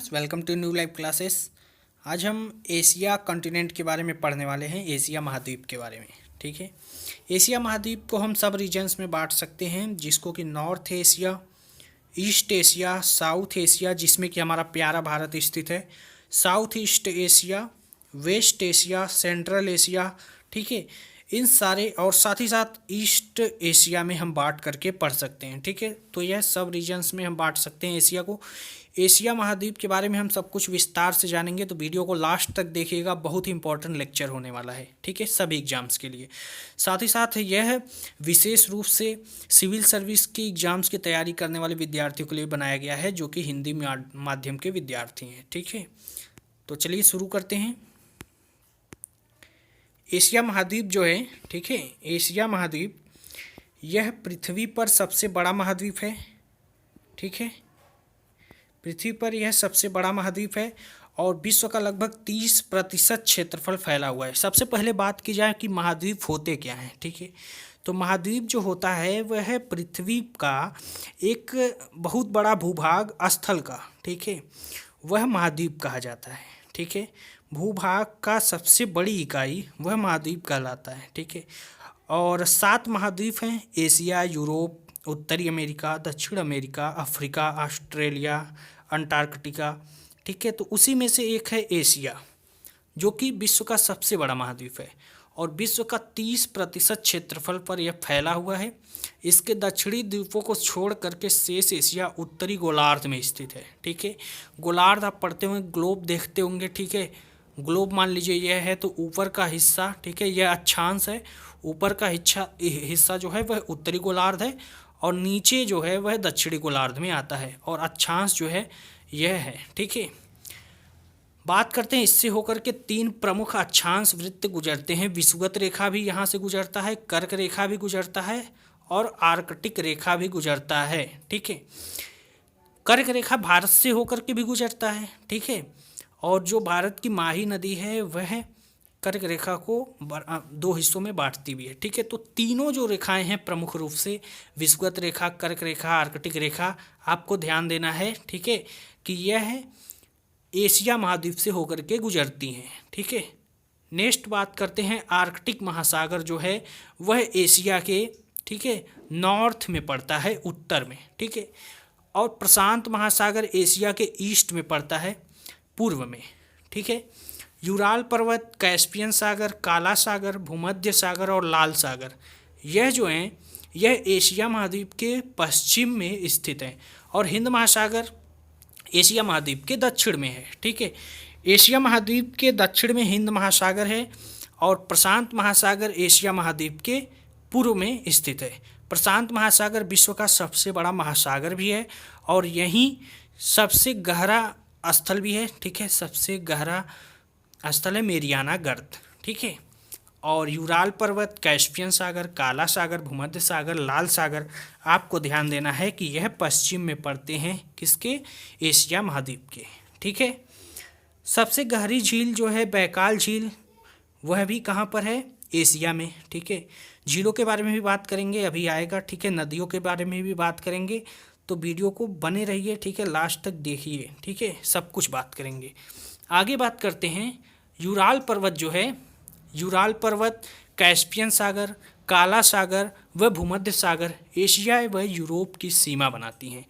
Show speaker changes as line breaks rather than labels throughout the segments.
Students, welcome to new live classes. आज हम Asia continent के बारे में पढ़ने वाले हैं, एशिया महाद्वीप के बारे में। ठीक है, एशिया महाद्वीप को हम सब रीजन्स में बांट सकते हैं, जिसको कि North Asia, East Asia, South Asia जिसमें कि हमारा प्यारा भारत स्थित है, South East Asia, West Asia, Central Asia. ठीक है, इन सारे और साथ ही साथ ईस्ट एशिया में हम बांट करके पढ़ सकते हैं। ठीक है, तो यह सब रीजन्स में हम बांट सकते हैं एशिया को। एशिया महाद्वीप के बारे में हम सब कुछ विस्तार से जानेंगे, तो वीडियो को लास्ट तक देखिएगा, बहुत ही इंपॉर्टेंट लेक्चर होने वाला है। ठीक है, सभी एग्जाम्स के लिए। साथ ही साथ यह विशेष रूप से सिविल सर्विस की एग्जाम्स की तैयारी करने वाले विद्यार्थियों के लिए बनाया गया है, जो कि हिंदी माध्यम के विद्यार्थी हैं। ठीक है, तो चलिए शुरू करते हैं। एशिया महाद्वीप जो है, ठीक है, एशिया महाद्वीप यह पृथ्वी पर सबसे बड़ा महाद्वीप है। ठीक है, पृथ्वी पर यह सबसे बड़ा महाद्वीप है और विश्व का लगभग 30% क्षेत्रफल फैला हुआ है। सबसे पहले बात की जाए कि महाद्वीप होते क्या हैं। ठीक है, तो महाद्वीप जो होता है वह पृथ्वी का एक बहुत बड़ा भूभाग स्थल का, ठीक है, वह महाद्वीप कहा जाता है। ठीक है, भूभाग का सबसे बड़ी इकाई वह महाद्वीप कहलाता है। ठीक है, और 7 महाद्वीप हैं: एशिया, यूरोप, उत्तरी अमेरिका, दक्षिण अमेरिका, अफ्रीका, ऑस्ट्रेलिया, अंटार्कटिका। ठीक है, तो उसी में से एक है एशिया, जो कि विश्व का सबसे बड़ा महाद्वीप है और विश्व का 30% क्षेत्रफल पर यह फैला हुआ है। इसके दक्षिणी द्वीपों को छोड़ करके शेष एशिया उत्तरी गोलार्ध में स्थित है। ठीक है, गोलार्ध आप पढ़ते होंगे, ग्लोब देखते होंगे। ठीक है, ग्लोब मान लीजिए यह है, तो ऊपर का हिस्सा, ठीक है, यह अक्षांश है, ऊपर का हिस्सा जो है वह उत्तरी गोलार्ध है और नीचे जो है वह दक्षिणी गोलार्ध में आता है और अक्षांश जो है यह है। ठीक है, बात करते हैं इससे होकर के 3 प्रमुख अक्षांश वृत्त गुजरते हैं। विषुवत रेखा भी यहाँ से गुजरता है, कर्क रेखा भी गुजरता है और आर्कटिक रेखा भी गुजरता है। ठीक है, कर्क रेखा भारत से होकर के भी गुजरता है। ठीक है, और जो भारत की माही नदी है वह कर्क रेखा को 2 हिस्सों में बांटती भी है। ठीक है, तो तीनों जो रेखाएं हैं प्रमुख रूप से विषुवत रेखा, कर्क रेखा, आर्कटिक रेखा, आपको ध्यान देना है। ठीक है, कि यह एशिया महाद्वीप से होकर के गुजरती हैं। ठीक है, नेक्स्ट बात करते हैं, आर्कटिक महासागर जो है वह एशिया के, ठीक है, नॉर्थ में पड़ता है, उत्तर में। ठीक है, और प्रशांत महासागर एशिया के ईस्ट में पड़ता है, पूर्व में। ठीक है, यूराल पर्वत, कैस्पियन सागर, काला सागर, भूमध्य सागर और लाल सागर, यह जो हैं यह एशिया महाद्वीप के पश्चिम में स्थित है और हिंद महासागर एशिया महाद्वीप के दक्षिण में है। ठीक है, एशिया महाद्वीप के दक्षिण में हिंद महासागर है और प्रशांत महासागर एशिया महाद्वीप के पूर्व में स्थित है। प्रशांत महासागर विश्व का सबसे बड़ा महासागर भी है और यहीं सबसे गहरा स्थल भी है। ठीक है, सबसे गहरा स्थल है मेरियाना गर्त। ठीक है, और यूराल पर्वत, कैस्पियन सागर, काला सागर, भूमध्य सागर, लाल सागर, आपको ध्यान देना है कि यह पश्चिम में पड़ते हैं, किसके, एशिया महाद्वीप के। ठीक है, सबसे गहरी झील जो है बैकाल झील, वह भी कहाँ पर है, एशिया में। ठीक है, झीलों के बारे में भी बात करेंगे, अभी आएगा। ठीक है, नदियों के बारे में भी बात करेंगे, तो वीडियो को बने रहिए। ठीक है, लास्ट तक देखिए। ठीक है, सब कुछ बात करेंगे। आगे बात करते हैं, यूराल पर्वत जो है, यूराल पर्वत, कैस्पियन सागर, काला सागर व भूमध्य सागर एशिया व यूरोप की सीमा बनाती हैं।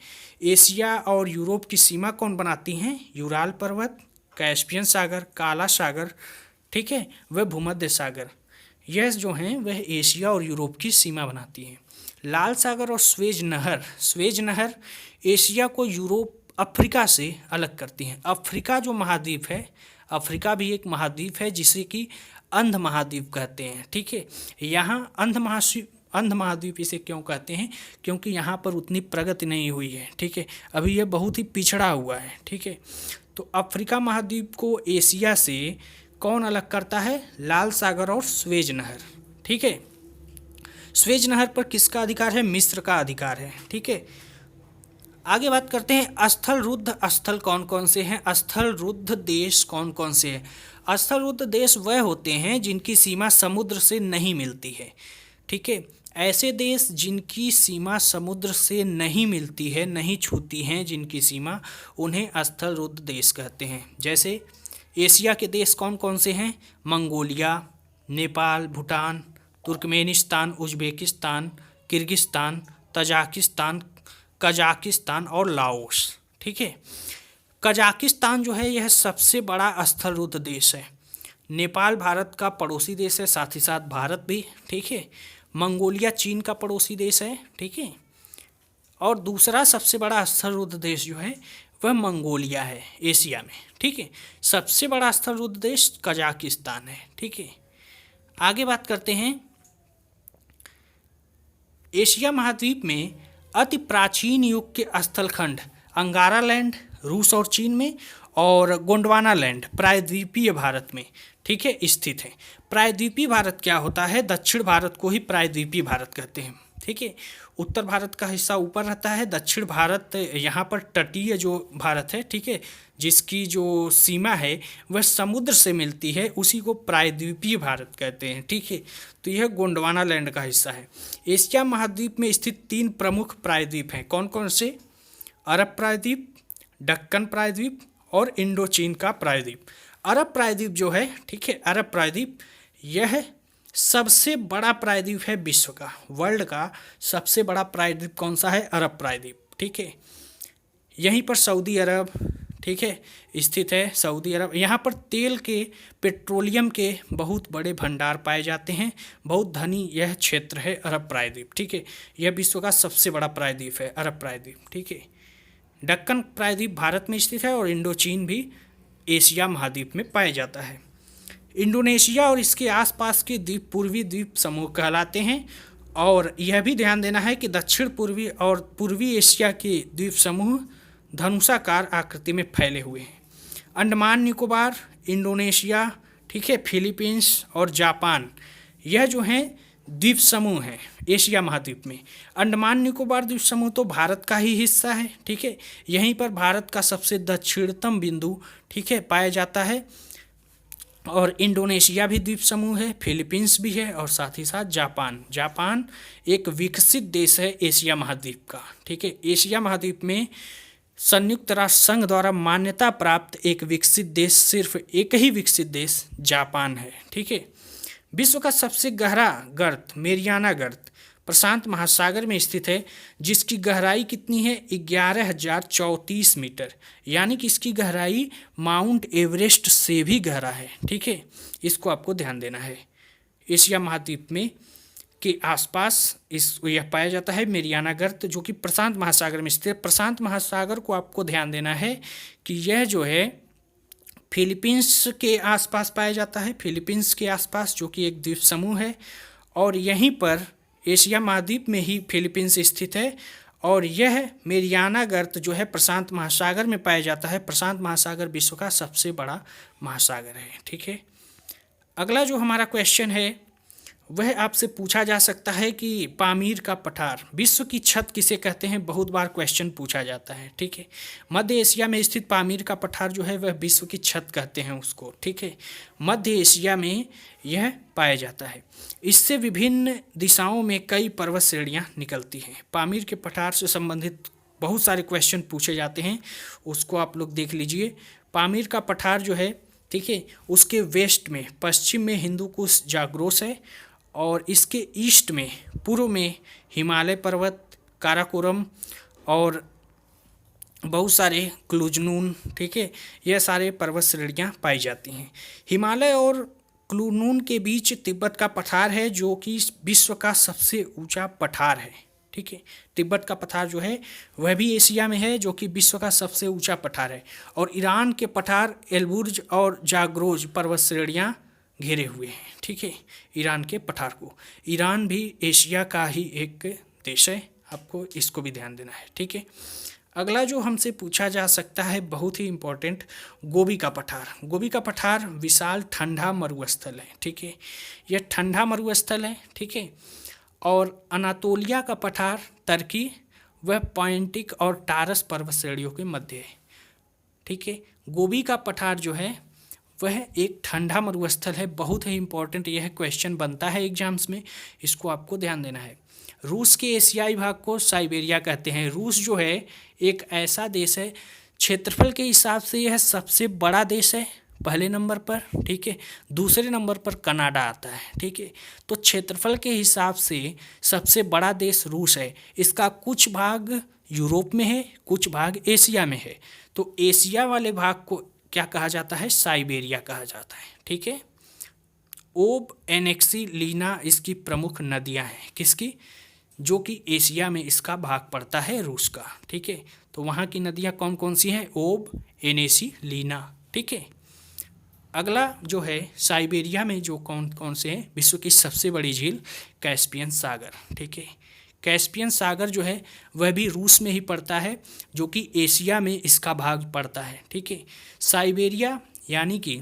एशिया और यूरोप की सीमा कौन बनाती हैं, यूराल पर्वत, कैस्पियन सागर, काला सागर, ठीक है, वह भूमध्य सागर, यह जो हैं वह एशिया और यूरोप की सीमा बनाती हैं। लाल सागर और स्वेज नहर एशिया को यूरोप, अफ्रीका से अलग करती हैं। अफ्रीका जो महाद्वीप है, अफ्रीका भी एक महाद्वीप है जिसे कि अंध महाद्वीप कहते हैं। ठीक है, यहाँ अंध महाद्वीप इसे क्यों कहते हैं, क्योंकि यहाँ पर उतनी प्रगति नहीं हुई है। ठीक है, अभी यह बहुत ही पिछड़ा हुआ है। ठीक है, तो अफ्रीका महाद्वीप को एशिया से कौन अलग करता है, लाल सागर और स्वेज नहर। ठीक है, स्वेज नहर पर किसका अधिकार है, मिस्र का अधिकार है। ठीक है, आगे बात करते हैं, स्थल रुद्ध स्थल कौन कौन से हैं, स्थल रुद्ध देश कौन कौन से हैं। स्थल रुद्ध देश वह होते हैं जिनकी सीमा समुद्र से नहीं मिलती है। ठीक है, ऐसे देश जिनकी सीमा समुद्र से नहीं मिलती है, नहीं छूती हैं जिनकी सीमा, उन्हें स्थल रुद्ध देश कहते हैं। जैसे एशिया के देश कौन कौन से हैं? Mongolia, Nepal, Bhutan, Turkmenistan, Uzbekistan, Kyrgyzstan, Tajikistan, Kazakhstan और लाओस। ठीक है, कजाकिस्तान जो है यह सबसे बड़ा स्थल रुद्ध देश है। नेपाल भारत का पड़ोसी देश है, साथ ही साथ भारत भी। ठीक है, मंगोलिया चीन का पड़ोसी देश है। ठीक है, और दूसरा सबसे बड़ा स्थल रुद्ध देश जो है वह मंगोलिया है एशिया में। ठीक है, सबसे बड़ा स्थल रुद्ध देश कजाकिस्तान है। ठीक है, आगे बात करते हैं। एशिया महाद्वीप में अति प्राचीन युग के स्थलखंड अंगारा लैंड रूस और चीन में, और गोंडवाना लैंड प्रायद्वीपीय भारत में, ठीक है, स्थित है। प्रायद्वीपीय भारत क्या होता है? दक्षिण भारत को ही प्रायद्वीपीय भारत कहते हैं। ठीक है, उत्तर भारत का हिस्सा ऊपर रहता है, दक्षिण भारत यहाँ पर तटीय जो भारत है, ठीक है, जिसकी जो सीमा है वह समुद्र से मिलती है, उसी को प्रायद्वीपीय भारत कहते हैं। ठीक है, तो यह गोंडवाना लैंड का हिस्सा है। एशिया महाद्वीप में स्थित 3 प्रमुख प्रायद्वीप हैं। कौन कौन से? अरब प्रायद्वीप, दक्कन प्रायद्वीप और इंडोचीन का प्रायद्वीप। अरब प्रायद्वीप जो है, ठीक है, अरब प्रायद्वीप यह सबसे बड़ा प्रायद्वीप है विश्व का। वर्ल्ड का सबसे बड़ा प्रायद्वीप कौन सा है? अरब प्रायद्वीप। ठीक है, यहीं पर सऊदी अरब, ठीक है, स्थित है। सऊदी अरब, यहाँ पर तेल के, पेट्रोलियम के बहुत बड़े भंडार पाए जाते हैं। बहुत धनी यह क्षेत्र है अरब प्रायद्वीप। ठीक है, यह विश्व का सबसे बड़ा प्रायद्वीप है अरब प्रायद्वीप। ठीक है, दक्कन प्रायद्वीप भारत में स्थित है और इंडोचीन भी एशिया महाद्वीप में पाया जाता है। इंडोनेशिया और इसके आसपास के द्वीप पूर्वी द्वीप समूह कहलाते हैं। और यह भी ध्यान देना है कि दक्षिण पूर्वी और पूर्वी एशिया के द्वीप समूह धनुषाकार आकृति में फैले हुए हैं। अंडमान निकोबार, इंडोनेशिया, ठीक है, फिलीपींस और जापान, यह जो हैं द्वीप समूह हैं एशिया महाद्वीप में। अंडमान निकोबार द्वीप समूह तो भारत का ही हिस्सा है। ठीक है, यहीं पर भारत का सबसे दक्षिणतम बिंदु, ठीक है, पाया जाता है। और इंडोनेशिया भी द्वीप समूह है, फिलीपींस भी है, और साथ ही साथ जापान। जापान एक विकसित देश है एशिया महाद्वीप का। ठीक है, एशिया महाद्वीप में संयुक्त राष्ट्र संघ द्वारा मान्यता प्राप्त एक विकसित देश, सिर्फ एक ही विकसित देश जापान है। ठीक है, विश्व का सबसे गहरा गर्त मेरियाना गर्त प्रशांत महासागर में स्थित है, जिसकी गहराई कितनी है? 11,034 मीटर, यानी कि इसकी गहराई माउंट एवरेस्ट से भी गहरा है। ठीक है, इसको आपको ध्यान देना है। एशिया महाद्वीप में के आसपास यह पाया जाता है मेरियाना गर्त, जो कि प्रशांत महासागर में स्थित है। प्रशांत महासागर को आपको ध्यान देना है कि यह जो है फिलीपींस के आसपास पाया जाता है, फिलीपींस के आसपास, जो कि एक द्वीप समूह है। और यहीं पर एशिया महाद्वीप में ही फिलीपींस स्थित है। और यह मेरियाना गर्त जो है प्रशांत महासागर में पाया जाता है। प्रशांत महासागर विश्व का सबसे बड़ा महासागर है। ठीक है, अगला जो हमारा क्वेश्चन है वह आपसे पूछा जा सकता है कि पामीर का पठार विश्व की छत किसे कहते हैं? बहुत बार क्वेश्चन पूछा जाता है। ठीक है, मध्य एशिया में स्थित पामीर का पठार जो है वह विश्व की छत कहते हैं उसको। ठीक है, मध्य एशिया में यह पाया जाता है। इससे विभिन्न दिशाओं में कई पर्वत श्रेणियाँ निकलती हैं। पामीर के पठार से संबंधित बहुत सारे क्वेश्चन पूछे जाते हैं, उसको आप लोग देख लीजिए। पामीर का पठार जो है, ठीक है, उसके वेस्ट में, पश्चिम में हिंदू कुश जाग्रोस है, और इसके ईस्ट में, पूर्व में हिमालय पर्वत, काराकोरम और बहुत सारे क्लूजनून, ठीक है, यह सारे पर्वत श्रेणियाँ पाई जाती हैं। हिमालय और क्लूनून के बीच तिब्बत का पठार है, जो कि विश्व का सबसे ऊंचा पठार है। ठीक है, तिब्बत का पठार जो है वह भी एशिया में है, जो कि विश्व का सबसे ऊंचा पठार है। और ईरान के पठार एलबुर्ज और जाग्रोज पर्वत श्रेणियाँ घेरे हुए हैं। ठीक है, ईरान के पठार को, ईरान भी एशिया का ही एक देश है, आपको इसको भी ध्यान देना है। ठीक है, अगला जो हमसे पूछा जा सकता है बहुत ही इम्पोर्टेंट, गोबी का पठार। गोबी का पठार विशाल ठंडा मरुस्थल है। ठीक है, यह ठंडा मरुस्थल है। ठीक है, और अनातोलिया का पठार टर्की, वह पॉइंटिक और टारस पर्वत श्रेणियों के मध्य है। ठीक है, गोबी का पठार जो है वह एक ठंडा मरुस्थल है। बहुत ही इंपॉर्टेंट यह क्वेश्चन बनता है एग्जाम्स में, इसको आपको ध्यान देना है। रूस के एशियाई भाग को साइबेरिया कहते हैं। रूस जो है एक ऐसा देश है, क्षेत्रफल के हिसाब से यह सबसे बड़ा देश है पहले नंबर पर, ठीक है। दूसरे नंबर पर कनाडा आता है, ठीक है। तो क्षेत्रफल के हिसाब से सबसे बड़ा देश रूस है। इसका कुछ भाग यूरोप में है, कुछ भाग एशिया में है। तो एशिया वाले भाग को क्या कहा जाता है? साइबेरिया कहा जाता है, ठीक है। ओब, एनेक्सी, लीना इसकी प्रमुख नदियां हैं। किसकी? जो कि एशिया में इसका भाग पड़ता है रूस का, ठीक है। तो वहाँ की नदियाँ कौन कौन सी हैं? ओब, एनेसी, लीना, ठीक है। अगला जो है साइबेरिया में जो कौन कौन से हैं? विश्व की सबसे बड़ी झील कैस्पियन सागर, ठीक है। कैस्पियन सागर जो है वह भी रूस में ही पड़ता है, जो कि एशिया में इसका भाग पड़ता है, ठीक है। साइबेरिया यानी कि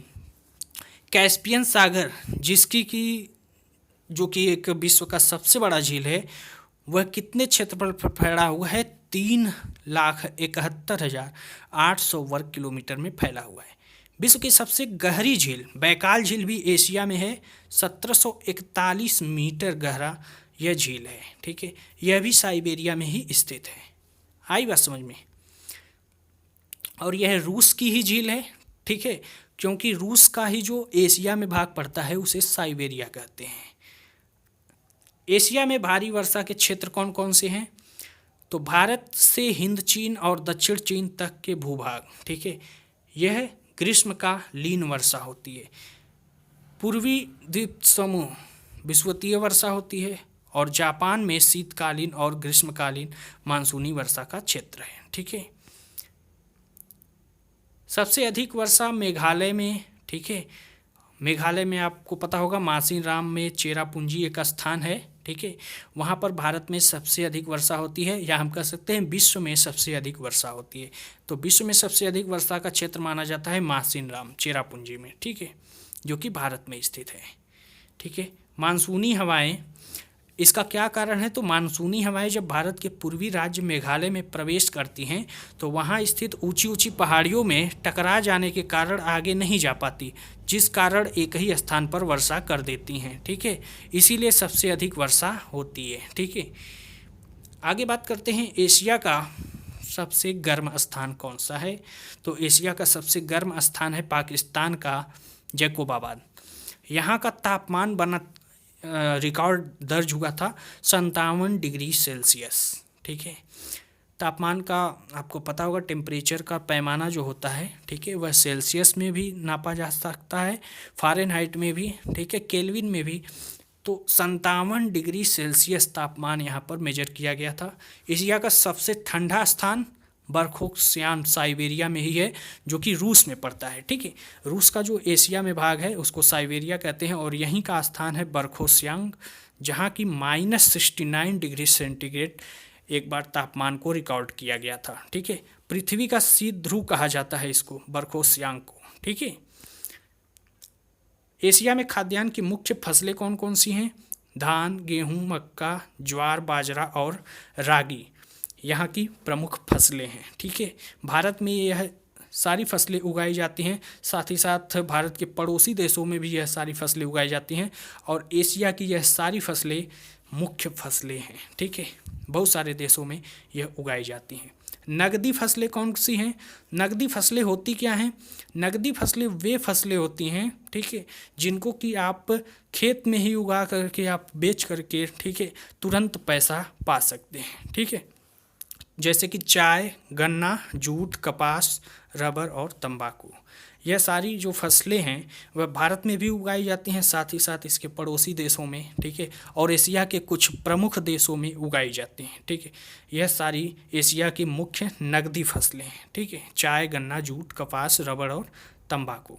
कैस्पियन सागर, जिसकी की जो कि एक विश्व का सबसे बड़ा झील है, वह कितने क्षेत्रफल पर फैला हुआ है? 3,71,800 वर्ग किलोमीटर में फैला हुआ है। विश्व की सबसे गहरी झील बैकाल झील भी एशिया में है। 1741 मीटर गहरा यह झील है, ठीक है। यह भी साइबेरिया में ही स्थित है। आई बात समझ में? और यह रूस की ही झील है, ठीक है, क्योंकि रूस का ही जो एशिया में भाग पड़ता है उसे साइबेरिया कहते हैं। एशिया में भारी वर्षा के क्षेत्र कौन कौन से हैं? तो भारत से हिंद, चीन और दक्षिण चीन तक के भूभाग, ठीक है, यह ग्रीष्मकालीन वर्षा होती है। पूर्वी द्वीप समूह विषुवतीय वर्षा होती है, और जापान में शीतकालीन और ग्रीष्मकालीन मानसूनी वर्षा का क्षेत्र है, ठीक है। सबसे अधिक वर्षा मेघालय में, ठीक है। मेघालय में आपको पता होगा मासिनराम में चेरापूंजी एक स्थान है, ठीक है। वहाँ पर भारत में सबसे अधिक वर्षा होती है, या हम कह सकते हैं विश्व में सबसे अधिक वर्षा होती है। तो विश्व में सबसे अधिक वर्षा का क्षेत्र माना जाता है मासिनराम चेरापूंजी में, ठीक है, जो कि भारत में स्थित है, ठीक है। मानसूनी हवाएं, इसका क्या कारण है? तो मानसूनी हवाएं जब भारत के पूर्वी राज्य मेघालय में प्रवेश करती हैं तो वहाँ स्थित ऊंची ऊंची पहाड़ियों में टकरा जाने के कारण आगे नहीं जा पाती, जिस कारण एक ही स्थान पर वर्षा कर देती हैं, ठीक है। इसीलिए सबसे अधिक वर्षा होती है, ठीक है। आगे बात करते हैं एशिया का सबसे गर्म स्थान कौन सा है? तो एशिया का सबसे गर्म स्थान है पाकिस्तान का जैकोबाबाद। यहाँ का तापमान बना रिकॉर्ड दर्ज हुआ था 57 डिग्री सेल्सियस, ठीक है। तापमान का आपको पता होगा, टेम्परेचर का पैमाना जो होता है, ठीक है, वह सेल्सियस में भी नापा जा सकता है, फ़ारेनहाइट में भी, ठीक है, केल्विन में भी। तो 57 डिग्री सेल्सियस तापमान यहाँ पर मेजर किया गया था। एशिया का सबसे ठंडा स्थान बरखोसियान साइबेरिया में ही है, जो कि रूस में पड़ता है, ठीक है। रूस का जो एशिया में भाग है उसको साइबेरिया कहते हैं, और यहीं का स्थान है बरखोसियांग, जहाँ की -69 डिग्री सेंटीग्रेड एक बार तापमान को रिकॉर्ड किया गया था, ठीक है। पृथ्वी का शीत ध्रुव कहा जाता है इसको, बरखोसियांग को, ठीक है। एशिया में खाद्यान्न की मुख्य फसलें कौन कौन सी हैं? धान, गेहूँ, मक्का, ज्वार, बाजरा और रागी यहाँ की प्रमुख फसलें हैं, ठीक है। भारत में यह सारी फसलें उगाई जाती हैं, साथ ही साथ भारत के पड़ोसी देशों में भी यह सारी फसलें उगाई जाती हैं, और एशिया की यह सारी फसलें मुख्य फसलें हैं, ठीक है। बहुत सारे देशों में यह उगाई जाती हैं। नगदी फसलें कौन सी हैं? नगदी फसलें होती क्या हैं? नगदी फसलें वे फसलें होती हैं, ठीक है, जिनको कि आप खेत में ही उगा करके आप बेच करके, ठीक है, तुरंत पैसा पा सकते हैं, ठीक है। जैसे कि चाय, गन्ना, जूट, कपास, रबर और तंबाकू। यह सारी जो फसलें हैं वह भारत में भी उगाई जाती हैं, साथ ही साथ इसके पड़ोसी देशों में, ठीक है, और एशिया के कुछ प्रमुख देशों में उगाई जाती हैं, ठीक है। यह सारी एशिया की मुख्य नगदी फसलें हैं, ठीक है, चाय, गन्ना, जूट, कपास, रबर और तंबाकू।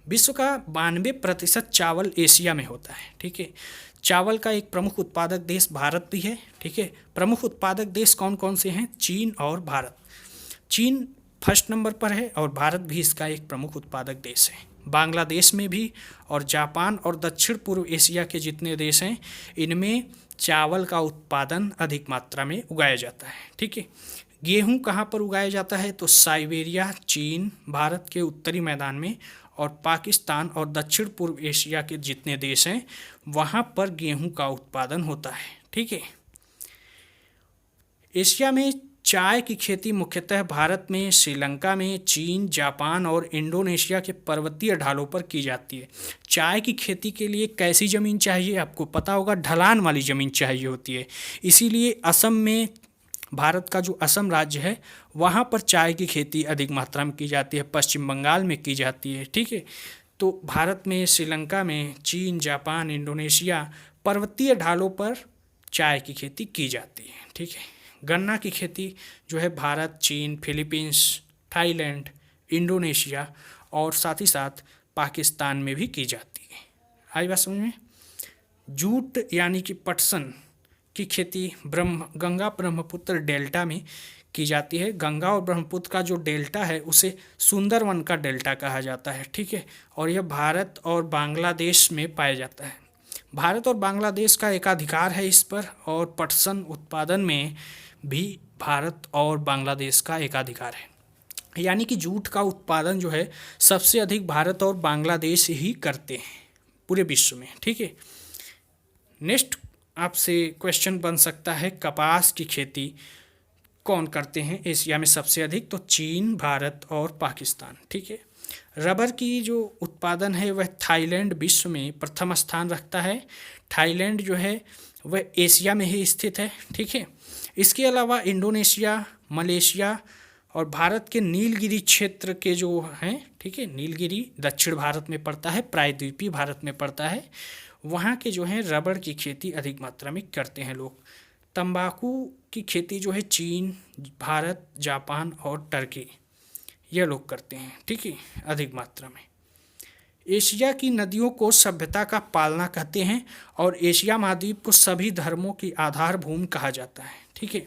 विश्व का 92% चावल एशिया में होता है, ठीक है। चावल का एक प्रमुख उत्पादक देश भारत भी है, ठीक है। प्रमुख उत्पादक देश कौन कौन से हैं? चीन और भारत। चीन फर्स्ट नंबर पर है, और भारत भी इसका एक प्रमुख उत्पादक देश है। बांग्लादेश में भी, और जापान और दक्षिण पूर्व एशिया के जितने देश हैं इनमें चावल का उत्पादन अधिक मात्रा में उगाया जाता है, ठीक है। गेहूँ कहाँ पर उगाया जाता है? तो साइबेरिया, चीन, भारत के उत्तरी मैदान में, और पाकिस्तान और दक्षिण पूर्व एशिया के जितने देश हैं वहाँ पर गेहूं का उत्पादन होता है, ठीक है। एशिया में चाय की खेती मुख्यतः भारत में, श्रीलंका में, चीन, जापान और इंडोनेशिया के पर्वतीय ढालों पर की जाती है। चाय की खेती के लिए कैसी ज़मीन चाहिए आपको पता होगा, ढलान वाली ज़मीन चाहिए होती है। इसीलिए असम में, भारत का जो असम राज्य है वहाँ पर चाय की खेती अधिक मात्रा में की जाती है, पश्चिम बंगाल में की जाती है। ठीक है, तो भारत में, श्रीलंका में, चीन, जापान, इंडोनेशिया पर्वतीय ढालों पर चाय की खेती की जाती है। ठीक है, गन्ना की खेती जो है भारत, चीन, फिलीपींस, थाईलैंड, इंडोनेशिया और साथ ही साथ पाकिस्तान में भी की जाती है। आई बात समझ में। जूट यानी कि पटसन की खेती गंगा ब्रह्मपुत्र डेल्टा में की जाती है। गंगा और ब्रह्मपुत्र का जो डेल्टा है उसे सुंदरवन का डेल्टा कहा जाता है। ठीक है, और यह भारत और बांग्लादेश में पाया जाता है। भारत और बांग्लादेश का एकाधिकार है इस पर, और पटसन उत्पादन में भी भारत और बांग्लादेश का एकाधिकार है। यानी कि जूट का उत्पादन जो है सबसे अधिक भारत और बांग्लादेश ही करते हैं पूरे विश्व में। ठीक है, नेक्स्ट आपसे क्वेश्चन बन सकता है, कपास की खेती कौन करते हैं एशिया में सबसे अधिक? तो चीन, भारत और पाकिस्तान। ठीक है, रबर की जो उत्पादन है वह थाईलैंड विश्व में प्रथम स्थान रखता है। थाईलैंड जो है वह एशिया में ही स्थित है। ठीक है, इसके अलावा इंडोनेशिया, मलेशिया और भारत के नीलगिरी क्षेत्र के जो हैं, ठीक है, नीलगिरी दक्षिण भारत में पड़ता है, प्रायद्वीपीय भारत में पड़ता है, वहाँ के जो हैं रबड़ की खेती अधिक मात्रा में करते हैं लोग। तंबाकू की खेती जो है चीन, भारत, जापान और टर्की ये लोग करते हैं। ठीक है, अधिक मात्रा में। एशिया की नदियों को सभ्यता का पालना कहते हैं और एशिया महाद्वीप को सभी धर्मों की आधार भूमि कहा जाता है। ठीक है,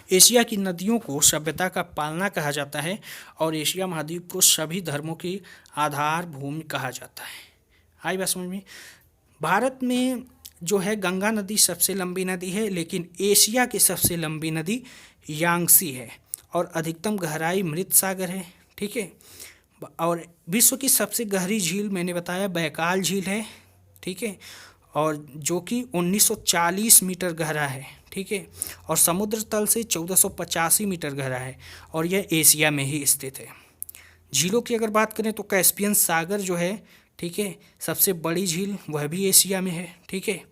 एशिया की नदियों को सभ्यता का पालना कहा जाता है और एशिया महाद्वीप को सभी धर्मों की आधार भूमि कहा जाता है। आई बात समझ में। भारत में जो है गंगा नदी सबसे लंबी नदी है, लेकिन एशिया की सबसे लंबी नदी यांगसी है और अधिकतम गहराई मृत सागर है। ठीक है, और विश्व की सबसे गहरी झील मैंने बताया बैकाल झील है। ठीक है, और जो कि 1940 मीटर गहरा है। ठीक है, और समुद्र तल से 1485 मीटर गहरा है और यह एशिया में ही स्थित है। झीलों की अगर बात करें तो कैस्पियन सागर जो है, ठीक है, सबसे बड़ी झील वह भी एशिया में है। ठीक है,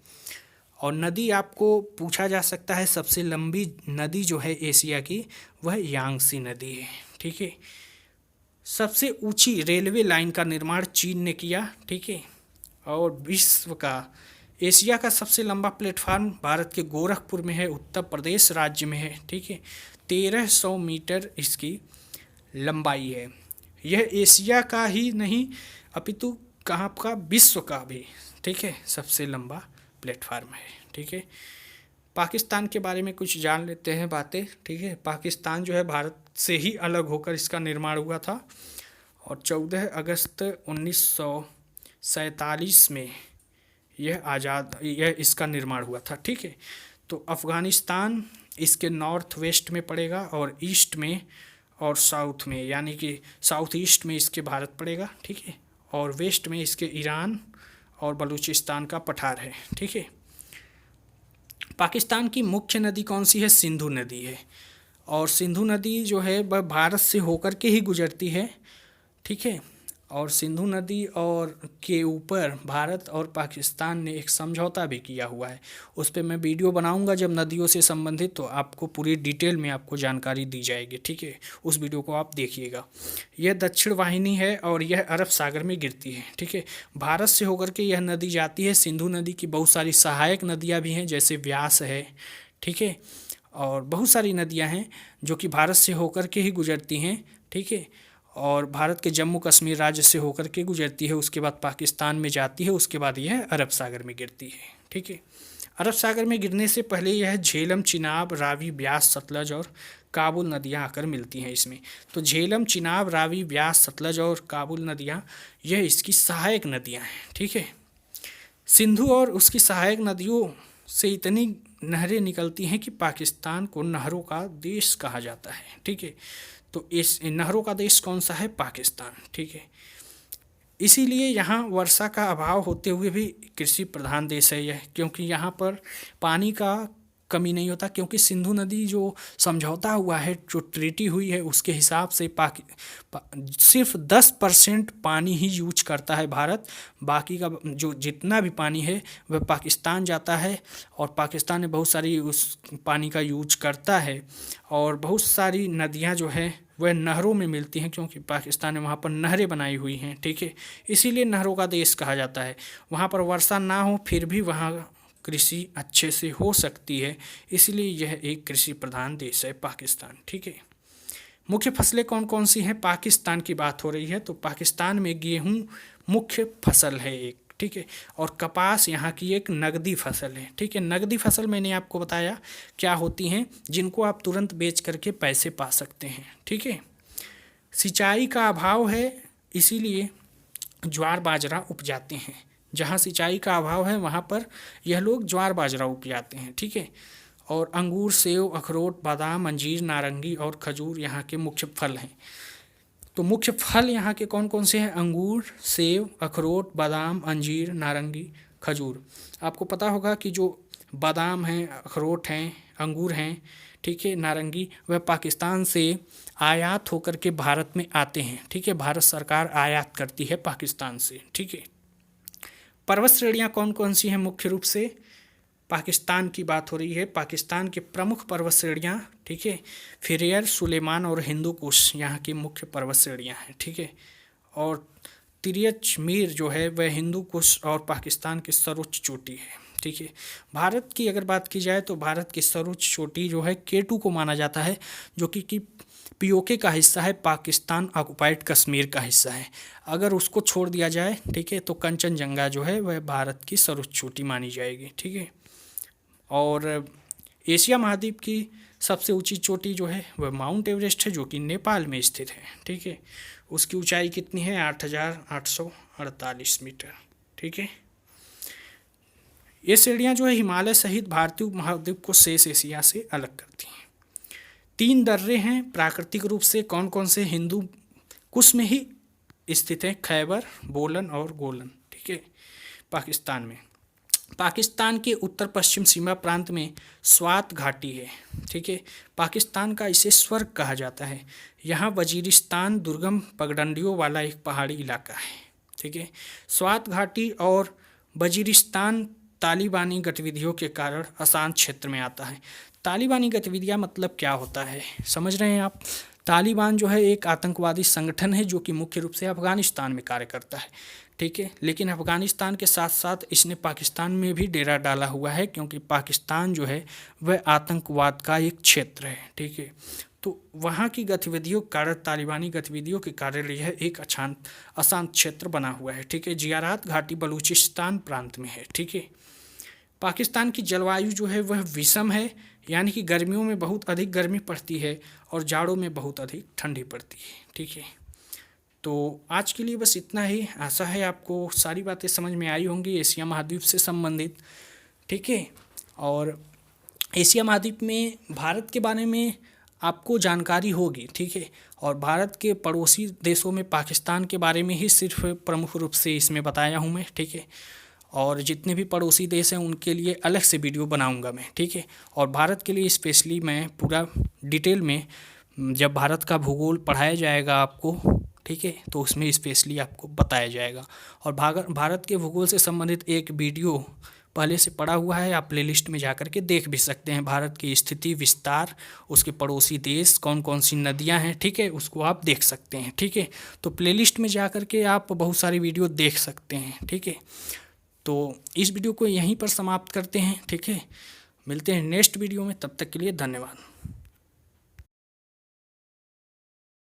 और नदी आपको पूछा जा सकता है, सबसे लंबी नदी जो है एशिया की वह यांगसी नदी है। ठीक है, सबसे ऊंची रेलवे लाइन का निर्माण चीन ने किया। ठीक है, और विश्व का एशिया का सबसे लंबा प्लेटफार्म भारत के गोरखपुर में है, उत्तर प्रदेश राज्य में है। ठीक है, 1300 मीटर इसकी लंबाई है। यह एशिया का ही नहीं अपितु कहाँ का, विश्व का भी, ठीक है, सबसे लंबा प्लेटफार्म है। ठीक है, पाकिस्तान के बारे में कुछ जान लेते हैं बातें। ठीक है, पाकिस्तान जो है भारत से ही अलग होकर इसका निर्माण हुआ था और 14 अगस्त 1947 में यह इसका निर्माण हुआ था। ठीक है, तो अफ़गानिस्तान इसके नॉर्थ वेस्ट में पड़ेगा और ईस्ट में और साउथ में, यानी कि साउथ ईस्ट में इसके भारत पड़ेगा। ठीक है, और वेस्ट में इसके ईरान और बलूचिस्तान का पठार है। ठीक है, पाकिस्तान की मुख्य नदी कौन सी है? सिंधु नदी है, और सिंधु नदी जो है वह भारत से होकर के ही गुजरती है। ठीक है, और सिंधु नदी और के ऊपर भारत और पाकिस्तान ने एक समझौता भी किया हुआ है। उस पर मैं वीडियो बनाऊंगा जब नदियों से संबंधित, तो आपको पूरी डिटेल में आपको जानकारी दी जाएगी। ठीक है, उस वीडियो को आप देखिएगा। यह दक्षिण वाहिनी है और यह अरब सागर में गिरती है। ठीक है, भारत से होकर के यह नदी जाती है। सिंधु नदी की बहुत सारी सहायक नदियाँ भी हैं, जैसे व्यास है। ठीक है, और बहुत सारी नदियाँ हैं जो कि भारत से होकर के ही गुजरती हैं। ठीक है, और भारत के जम्मू कश्मीर राज्य से होकर के गुजरती है, उसके बाद पाकिस्तान में जाती है, उसके बाद यह अरब सागर में गिरती है। ठीक है, अरब सागर में गिरने से पहले यह झेलम, चिनाब, रावी, ब्यास, सतलज और काबुल नदियाँ आकर मिलती हैं इसमें। तो झेलम, चिनाब, रावी, ब्यास, सतलज और काबुल नदियाँ यह इसकी सहायक नदियाँ हैं। ठीक है, सिंधु और उसकी सहायक नदियों से इतनी नहरें निकलती हैं कि पाकिस्तान को नहरों का देश कहा जाता है। ठीक है, तो इस नहरों का देश कौन सा है? पाकिस्तान। ठीक है, इसीलिए यहाँ वर्षा का अभाव होते हुए भी कृषि प्रधान देश है यह, क्योंकि यहाँ पर पानी का कमी नहीं होता, क्योंकि सिंधु नदी जो समझौता हुआ है, जो ट्रीटी हुई है, उसके हिसाब से सिर्फ 10% पानी ही यूज करता है भारत। बाकी का जो जितना भी पानी है वह पाकिस्तान जाता है, और पाकिस्तान में बहुत सारी उस पानी का यूज करता है। और बहुत सारी नदियाँ जो है वह नहरों में मिलती हैं, क्योंकि पाकिस्तान ने वहाँ पर नहरें बनाई हुई हैं, ठीक है। इसीलिए नहरों का देश कहा जाता है। वहाँ पर वर्षा ना हो फिर भी वहाँ कृषि अच्छे से हो सकती है, इसलिए यह एक कृषि प्रधान देश है पाकिस्तान, ठीक है। मुख्य फसलें कौन कौन सी हैं? पाकिस्तान की बात हो रही है तो पाकिस्तान में गेहूँ मुख्य फसल है एक, ठीक है। और कपास यहाँ की एक नगदी फसल है, ठीक है। नगदी फसल मैंने आपको बताया क्या होती हैं, जिनको आप तुरंत बेच करके पैसे पा सकते हैं, ठीक है। सिंचाई का अभाव है, इसीलिए ज्वार बाजरा उपजाते हैं। जहाँ सिंचाई का अभाव है वहाँ पर यह लोग ज्वार बाजरा उपजाते हैं, ठीक है। और अंगूर, सेव, अखरोट, बादाम, अंजीर, नारंगी और खजूर यहाँ के मुख्य फल हैं। तो मुख्य फल यहाँ के कौन कौन से हैं? अंगूर, सेव, अखरोट, बादाम, अंजीर, नारंगी, खजूर। आपको पता होगा कि जो बादाम हैं, अखरोट हैं, अंगूर हैं, ठीक है, नारंगी, वह पाकिस्तान से आयात होकर के भारत में आते हैं, ठीक है। भारत सरकार आयात करती है पाकिस्तान से, ठीक है। पर्वत श्रेणियाँ कौन कौन सी हैं? मुख्य रूप से पाकिस्तान की बात हो रही है। पाकिस्तान के प्रमुख पर्वत श्रेणियाँ, ठीक है, फिरेयर, सुलेमान और हिंदू कुश यहाँ की मुख्य पर्वत श्रेणियाँ हैं, ठीक है। और तिरियच मीर जो है वह हिंदू कुश और पाकिस्तान की सर्वोच्च चोटी है, ठीक है। भारत की अगर बात की जाए तो भारत की सर्वोच्च चोटी जो है K2 को माना जाता है, जो कि POK का हिस्सा है, पाकिस्तान ऑक्युपाइड कश्मीर का हिस्सा है। अगर उसको छोड़ दिया जाए, ठीक है, तो कंचनजंगा जो है वह भारत की सर्वोच्च चोटी मानी जाएगी, ठीक है। और एशिया महाद्वीप की सबसे ऊंची चोटी जो है वह माउंट एवरेस्ट है, जो कि नेपाल में स्थित है, ठीक है। उसकी ऊंचाई कितनी है? 8,848 मीटर, ठीक है। ये श्रेणियाँ जो है हिमालय सहित भारतीय उपमहाद्वीप को शेष एशिया से अलग करती हैं। 3 दर्रे हैं प्राकृतिक रूप से, कौन कौन से? हिंदू कुश में ही स्थित है, खैबर, बोलन और गोलन, ठीक है, पाकिस्तान में। पाकिस्तान के उत्तर पश्चिम सीमा प्रांत में स्वात घाटी है, ठीक है। पाकिस्तान का इसे स्वर्ग कहा जाता है। यहाँ वजीरिस्तान दुर्गम पगडंडियों वाला एक पहाड़ी इलाका है, ठीक है। स्वात घाटी और वजीरिस्तान तालिबानी गतिविधियों के कारण अशांत क्षेत्र में आता है। तालिबानी गतिविधियाँ मतलब क्या होता है, समझ रहे हैं आप? तालिबान जो है एक आतंकवादी संगठन है, जो कि मुख्य रूप से अफगानिस्तान में कार्य करता है, ठीक है। लेकिन अफगानिस्तान के साथ साथ इसने पाकिस्तान में भी डेरा डाला हुआ है, क्योंकि पाकिस्तान जो है वह आतंकवाद का एक क्षेत्र है, ठीक है। तो वहाँ की गतिविधियों के कारण, तालिबानी गतिविधियों के कारण यह एक अशांत क्षेत्र बना हुआ है, ठीक है। जियारत घाटी बलूचिस्तान प्रांत में है, ठीक है। पाकिस्तान की जलवायु जो है वह विषम है, यानी कि गर्मियों में बहुत अधिक गर्मी पड़ती है और जाड़ों में बहुत अधिक ठंडी पड़ती है, ठीक है। तो आज के लिए बस इतना ही। आशा है आपको सारी बातें समझ में आई होंगी एशिया महाद्वीप से संबंधित, ठीक है। और एशिया महाद्वीप में भारत के बारे में आपको जानकारी होगी, ठीक है। और भारत के पड़ोसी देशों में पाकिस्तान के बारे में ही सिर्फ प्रमुख रूप से इसमें बताया हूँ मैं, ठीक है। और जितने भी पड़ोसी देश हैं उनके लिए अलग से वीडियो बनाऊंगा मैं, ठीक है। और भारत के लिए स्पेशली मैं पूरा डिटेल में, जब भारत का भूगोल पढ़ाया जाएगा आपको, ठीक है, तो उसमें स्पेशली आपको बताया जाएगा। और भारत के भूगोल से संबंधित एक वीडियो पहले से पड़ा हुआ है, आप प्लेलिस्ट में जा कर के देख भी सकते हैं। भारत की स्थिति, विस्तार, उसके पड़ोसी देश, कौन कौन सी नदियां हैं, ठीक है, उसको आप देख सकते हैं, ठीक है। तो प्लेलिस्ट में जा कर के आप बहुत सारी वीडियो देख सकते हैं, ठीक है। तो इस वीडियो को यहीं पर समाप्त करते हैं, ठीक है। मिलते हैं नेक्स्ट वीडियो में, तब तक के लिए धन्यवाद।